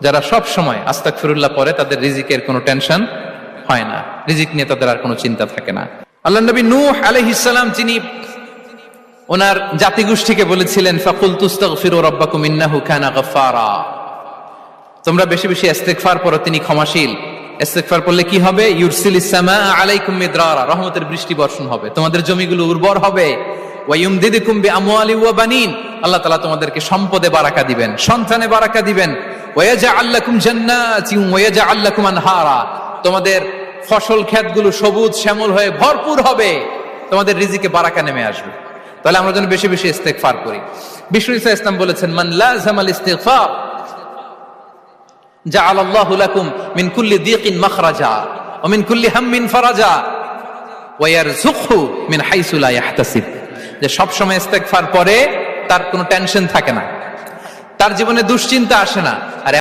যারা সব সময় আস্তাগফিরুল্লাহ পড়ে তাদের রিজিকের কোনো টেনশন হয় না, রিজিক নিয়ে তাদের আর কোনো চিন্তা থাকে না। আল্লাহ নবী নূহ আলাইহিস সালাম যিনি ওনার জাতিগোষ্ঠীকে বলেছিলেন ফাকুলতু আস্তাগফিরু রাব্বাকুম ইন্নাহু কানা গাফফারা, তোমরা বেশি বেশি ইস্তেগফার পড়ো, তিনি ক্ষমাশীল। ইস্তেগফার পড়লে কি হবে? ইউরসিলিস সামাআ আলাইকুম মিদরারা, রহমতের বৃষ্টি বর্ষণ হবে, তোমাদের জমিগুলো উর্বর হবে। ওয়া ইউমদিদুকুম বিআমওয়ালি ওয়া বানিন, আল্লাহ তাআলা তোমাদেরকে সম্পদে বারাকা দিবেন, সন্তানে বারাকা দিবেন। ওয়া ইয়াজআল লাকুম জান্নাতিন ওয়া ইয়াজআল লাকুম আনহারা, তোমাদের ফসল ক্ষেতগুলো সবুজ শ্যামল হয়ে ভরপুর হবে, তোমাদের রিজিকে বারাকা নেমে আসবে। তাহলে আমরা যেন বেশি বেশি ইস্তেগফার করি। বিষ্ণু ঈসা ইসলাম বলেছেন মান লাযামাল ইস্তিগফার জাআলাল্লাহু লাকুম মিন কুল্লি দিকিন মাখরাজা ওয়া মিন কুল্লি হাম্মিন ফারাজা ওয়া ইয়ারযুকহু মিন হাইসু লা ইয়াহতাসিব, যে সব সময় ইস্তেগফার পড়ে তার কোনো টেনশন থাকে না, তার জীবনে দুশ্চিন্তা আসে না। আর